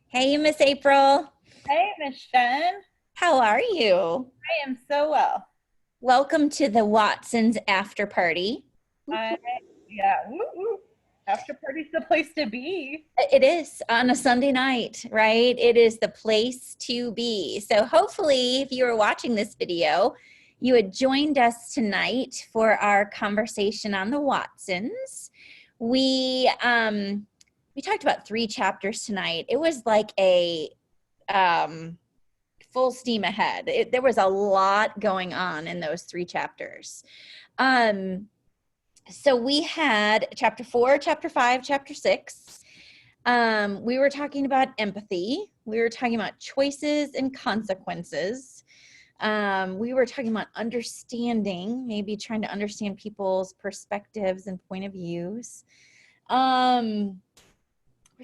Hey, Miss April. Hey, Miss Shen. How are you? I am so well. Welcome to the Watsons after party. I yeah, woo, woo. After party's the place to be. It is on a Sunday night, right? It is the place to be. So hopefully, if you were watching this video, you had joined us tonight for our conversation on the Watsons. We talked about 3 chapters tonight. It was like a um full steam ahead. There was a lot going on in those 3 chapters. Um, so we had chapter 4, chapter 5, chapter 6. We were talking about empathy. We were talking about choices and consequences. We were talking about understanding, maybe trying to understand people's perspectives and point of views. We're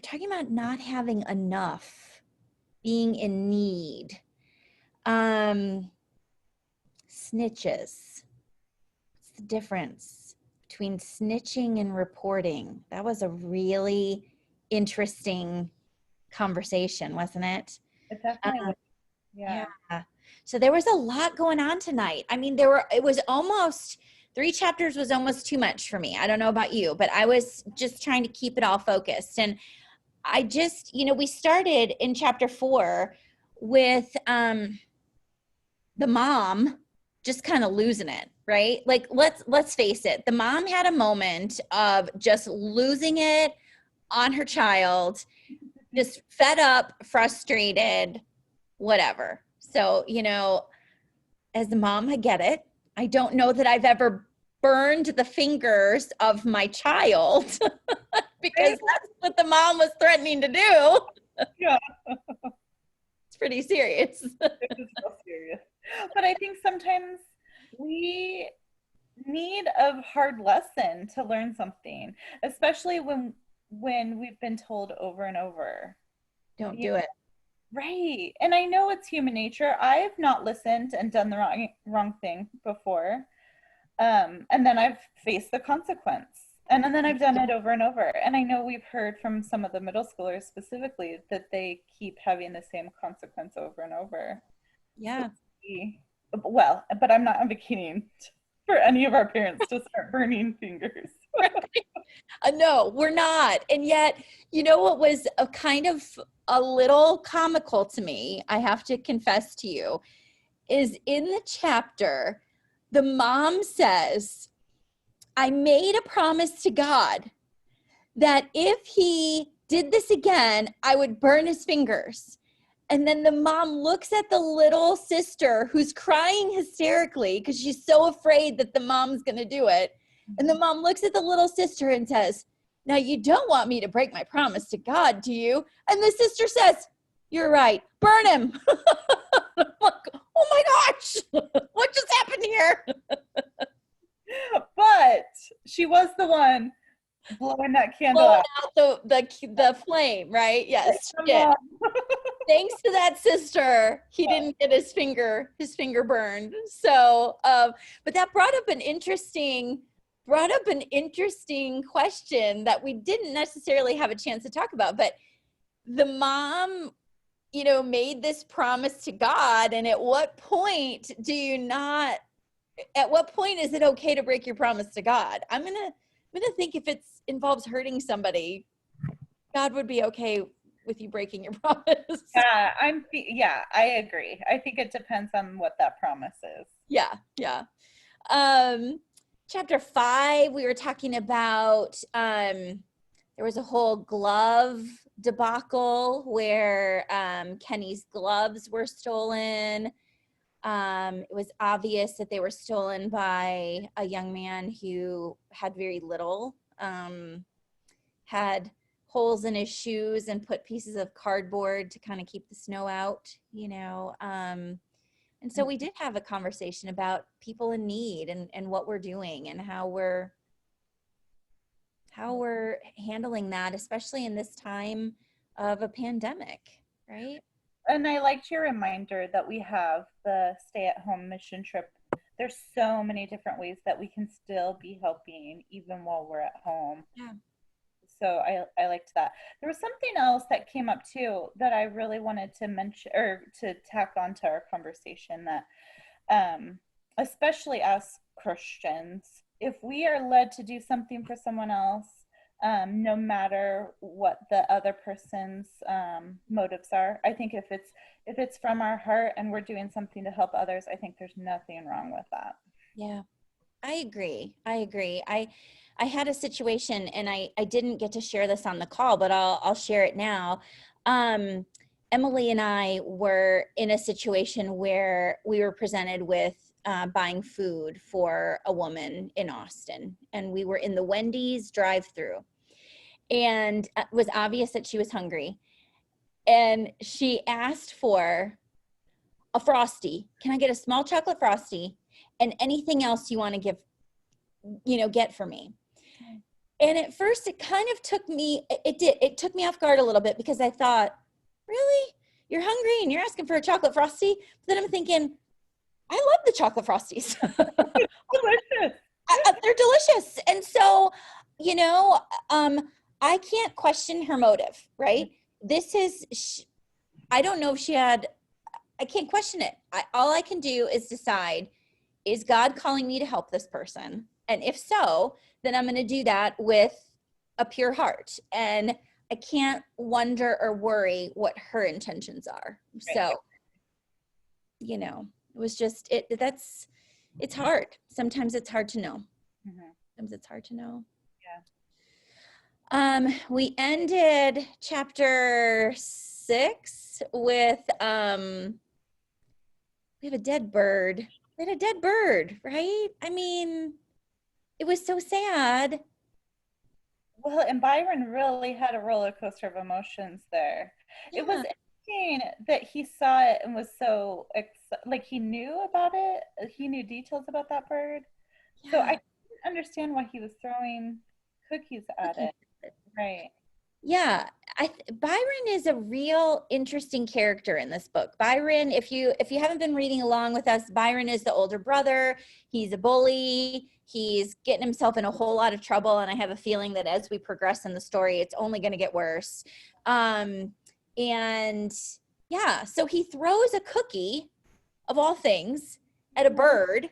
talking about not having enough, being in need. Um, Snitches. What's the difference between snitching and reporting? That was a really interesting conversation, wasn't it? It definitely Um, was. Yeah. yeah. So there was a lot going on tonight. I mean, it was almost 3 chapters was almost too much for me. I don't know about you, but I was just trying to keep it all focused. And I just, we started in chapter 4 with the mom just kind of losing it, right? Like let's face it, the mom had a moment of just losing it on her child, just fed up, frustrated, whatever. So, as the mom, I get it. I don't know that I've ever burned the fingers of my child because Right? that's what the mom was threatening to do. Yeah, It's pretty serious. it was real serious. But I think sometimes we need a hard lesson to learn something, especially when we've been told over and over. Don't You do it. Right. And I know it's human nature. I've not listened and done the wrong thing before. And then I've faced the consequence. And then I've done it over and over. And I know we've heard from some of the middle schoolers specifically that they keep having the same consequence over and over. So, Yeah. well, but I'm not advocating for any of our parents to start burning fingers. No, we're not. And yet, what was a kind of a little comical to me, I have to confess to you, is in the chapter, the mom says, I made a promise to God that if he did this again, I would burn his fingers. And then the mom looks at the little sister who's crying hysterically because she's so afraid that the mom's going to do it. And the mom looks at the little sister and says, now you don't want me to break my promise to God, do you? And the sister says, you're right, burn him. I'm like, oh my gosh, what just happened here? But she was the one blowing that candle Blowing out. out the flame, right? Yes, she Come did. on. Thanks to that sister, he didn't get his finger burned. So, but that brought up an interesting question that we didn't necessarily have a chance to talk about. But the mom, made this promise to God, and at what point do you not? At what point is it okay to break your promise to God? I'm gonna think if it involves hurting somebody, God would be okay with you breaking your promise. Yeah, I agree. I think it depends on what that promise is. Yeah, yeah. Um, Chapter 5, we were talking about there was a whole glove debacle where Kenny's gloves were stolen. It was obvious that they were stolen by a young man who had very little, had holes in his shoes and put pieces of cardboard to kind of keep the snow out. And so we did have a conversation about people in need and what we're doing and how we're handling that, especially in this time of a pandemic, right? And I liked your reminder that we have the stay at home mission trip. There's so many different ways that we can still be helping even while we're at home. Yeah. So I liked that. There was something else that came up too that I really wanted to mention or to tack onto our conversation, that especially as Christians, if we are led to do something for someone else, no matter what the other person's motives are, I think if it's from our heart and we're doing something to help others, I think there's nothing wrong with that. Yeah, I agree. I agree. I had a situation, and I didn't get to share this on the call, but I'll share it now. Um, Emily and I were in a situation where we were presented with buying food for a woman in Austin, and we were in the Wendy's drive-through, and it was obvious that she was hungry, and she asked for a Frosty. Can I get a small chocolate Frosty and anything else you want to get for me? And at first it kind of it took me off guard a little bit, because I thought, really? You're hungry and you're asking for a chocolate Frosty? But then I'm thinking, I love the chocolate Frosties. Delicious. They're delicious. And so, I can't question her motive, right? I don't know if I can't question it. All I can do is decide, is God calling me to help this person? And if so, then I'm going to do that with a pure heart. And I can't wonder or worry what her intentions are. Right. So, it was just, it's hard. Sometimes it's hard to know. Sometimes it's hard to know. Yeah. We ended chapter 6 with, we have a dead bird. We had a dead bird, right? I mean, it was so sad. Well, and Byron really had a roller coaster of emotions there. Yeah. It was interesting that he saw it and was so like he knew about it. He knew details about that bird. Yeah. So I didn't understand why he was throwing cookies at it. Right. Yeah, Byron is a real interesting character in this book. Byron, if you haven't been reading along with us, Byron is the older brother. He's a bully. He's getting himself in a whole lot of trouble, and I have a feeling that as we progress in the story, it's only going to get worse. And yeah, so he throws a cookie, of all things, at a bird,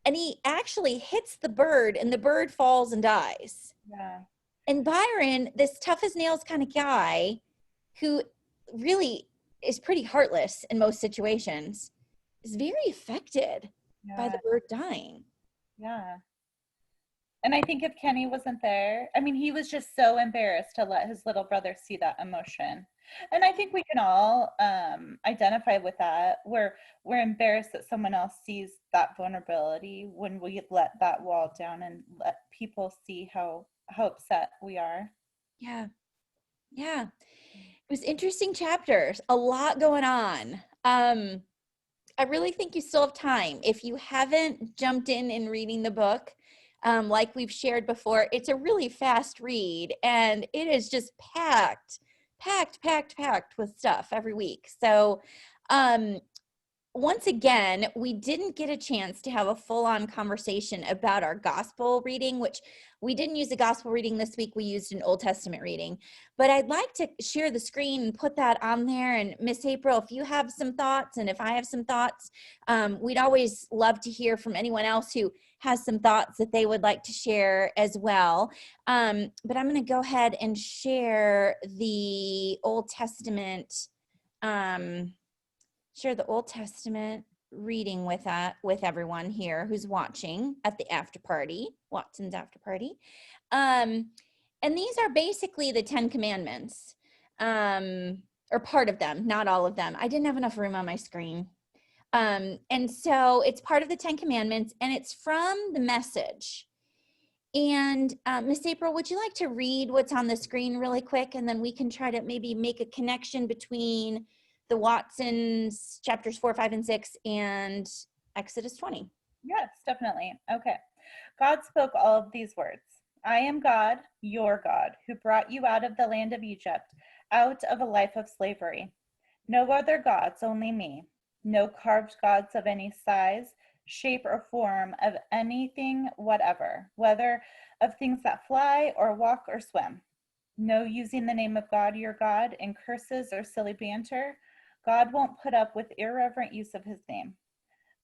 and he actually hits the bird, and the bird falls and dies. Yeah. And Byron, this tough as nails kind of guy who really is pretty heartless in most situations, is very affected by the bird dying. Yeah. And I think if Kenny wasn't there, I mean, he was just so embarrassed to let his little brother see that emotion. And I think we can all identify with that. We're embarrassed that someone else sees that vulnerability when we let that wall down and let people see how upset we are. Yeah. Yeah. It was interesting chapters, a lot going on. I really think you still have time. If you haven't jumped in and reading the book, like we've shared before, it's a really fast read, and it is just packed with stuff every week. So, once again, we didn't get a chance to have a full-on conversation about our gospel reading, which we didn't use a gospel reading this week. We used an Old Testament reading. But I'd like to share the screen and put that on there. And Miss April, if you have some thoughts and if I have some thoughts, we'd always love to hear from anyone else who has some thoughts that they would like to share as well. But I'm going to go ahead and share the Old Testament reading with everyone here who's watching at the after party, Watsons after party. And these are basically the 10 Commandments, or part of them, not all of them. I didn't have enough room on my screen. And so it's part of the 10 Commandments, and it's from the Message. And Miss April, would you like to read what's on the screen really quick, and then we can try to maybe make a connection between the Watsons chapters 4, 5, and 6 and Exodus 20. Yes, definitely. Okay. God spoke all of these words. I am God, your God, who brought you out of the land of Egypt, out of a life of slavery. No other gods, only me. No carved gods of any size, shape, or form of anything whatever, whether of things that fly or walk or swim. No using the name of God, your God, in curses or silly banter. God won't put up with irreverent use of his name.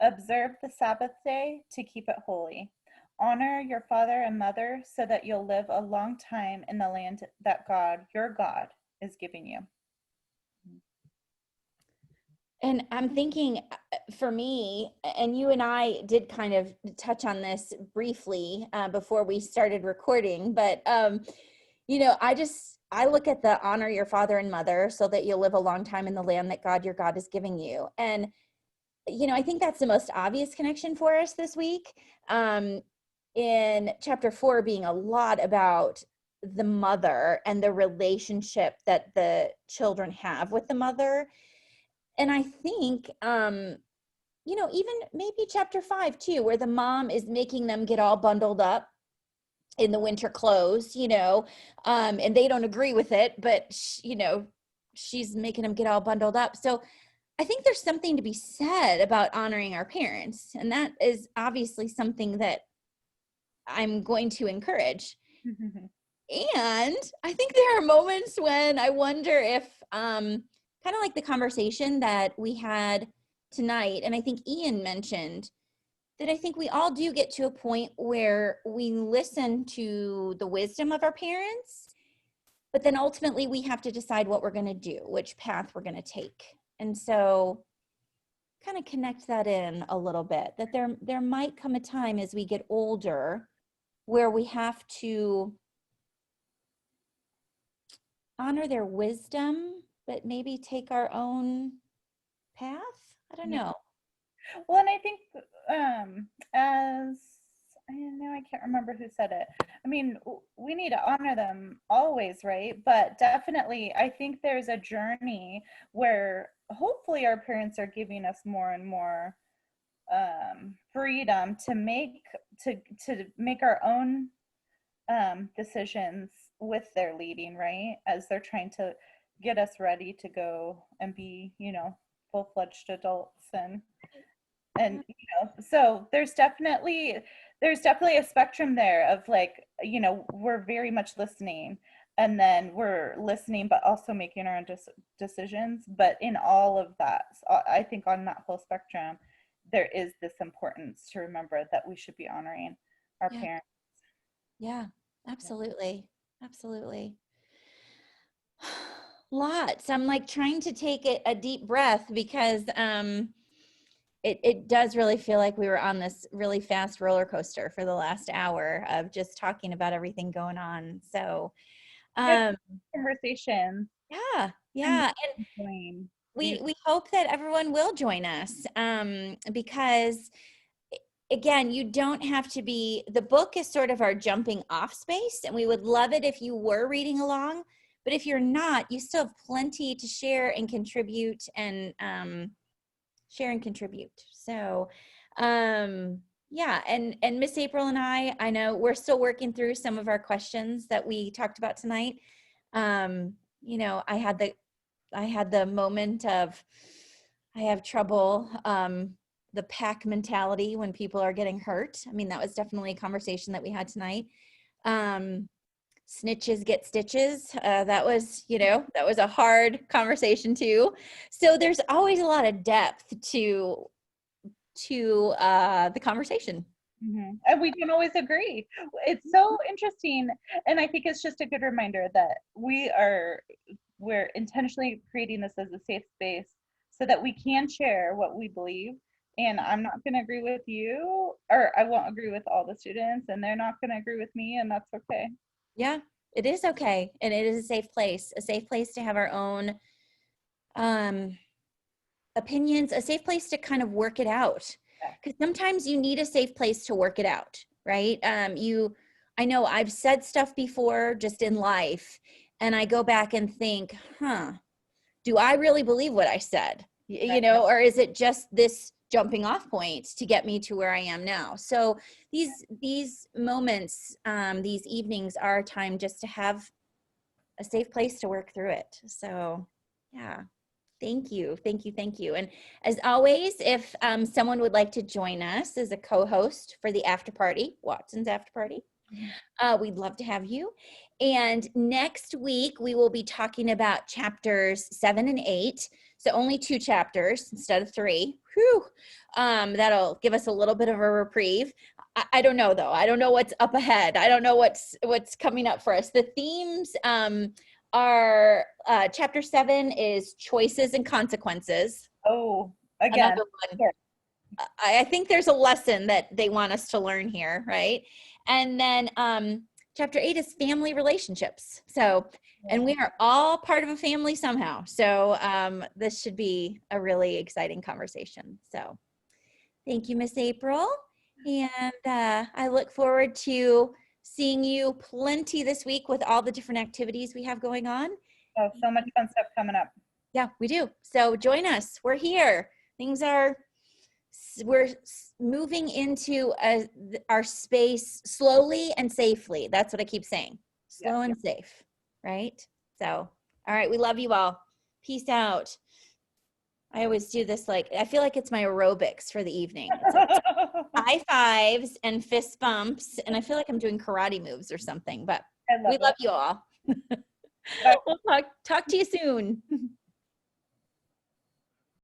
Observe the Sabbath day to keep it holy. Honor your father and mother so that you'll live a long time in the land that God, your God, is giving you. And I'm thinking for me, and you and I did kind of touch on this briefly before we started recording, but, I look at the honor your father and mother so that you'll live a long time in the land that God, your God, is giving you. And, I think that's the most obvious connection for us this week. In chapter 4 being a lot about the mother and the relationship that the children have with the mother. And I think, even maybe chapter 5 too, where the mom is making them get all bundled up in the winter clothes, and they don't agree with it, but she's making them get all bundled up. So I think there's something to be said about honoring our parents. And that is obviously something that I'm going to encourage. And I think there are moments when I wonder if, kind of like the conversation that we had tonight, and I think Ian mentioned that I think we all do get to a point where we listen to the wisdom of our parents, but then ultimately we have to decide what we're going to do, which path we're going to take. And so kind of connect that in a little bit, that there might come a time as we get older where we have to honor their wisdom, but maybe take our own path. I don't know. Well, and I think as I know, I can't remember who said it. I mean, we need to honor them always, right? But definitely, I think there's a journey where hopefully our parents are giving us more and more freedom to make our own decisions with their leading, right? As they're trying to get us ready to go and be, full-fledged adults and so there's definitely a spectrum there of like, we're very much listening, and then we're listening but also making our own decisions. But in all of that, I think on that whole spectrum there is this importance to remember that we should be honoring our parents. Yeah, absolutely. Absolutely. Lots. I'm like trying to take a deep breath because it does really feel like we were on this really fast roller coaster for the last hour of just talking about everything going on. So Conversation. Yeah. And we hope that everyone will join us because again, you don't have to be, the book is sort of our jumping off space, and we would love it if you were reading along. But if you're not, you still have plenty to share and contribute and share and contribute. So, yeah. And Miss April and I know we're still working through some of our questions that we talked about tonight. I had the moment of, I have trouble, the pack mentality when people are getting hurt. I mean, that was definitely a conversation that we had tonight. Snitches get stitches. That was a hard conversation too. So there's always a lot of depth to the conversation. Mm-hmm. And we don't always agree. It's so interesting. And I think it's just a good reminder that we're intentionally creating this as a safe space so that we can share what we believe. And I'm not going to agree with you, or I won't agree with all the students, and they're not going to agree with me, and that's okay. Yeah, it is okay. And it is a safe place to have our own opinions, a safe place to kind of work it out. Because sometimes you need a safe place to work it out, right? I know I've said stuff before just in life, and I go back and think, do I really believe what I said? Or is it just this jumping off point to get me to where I am now? So these moments, these evenings are a time just to have a safe place to work through it. So yeah. Thank you. And as always, if someone would like to join us as a co-host for the after party, Watson's after party, We'd love to have you. And next week, we will be talking about chapters 7 and 8. So only 2 chapters instead of 3. Whew. That'll give us a little bit of a reprieve. I don't know, though. I don't know what's up ahead. I don't know what's coming up for us. The themes are chapter 7 is choices and consequences. Oh, again. Another one. Sure. I think there's a lesson that they want us to learn here, right? And then chapter 8 is family relationships. So, and we are all part of a family somehow. So this should be a really exciting conversation. So thank you, Miss April. And I look forward to seeing you plenty this week with all the different activities we have going on. Oh, so much fun stuff coming up. Yeah, we do. So join us. We're here. We're moving into our space slowly and safely. That's what I keep saying. Slow and safe, right? So, all right. We love you all. Peace out. I always do this, like, I feel like it's my aerobics for the evening. Like high fives and fist bumps. And I feel like I'm doing karate moves or something, but we love you all. We'll talk to you soon.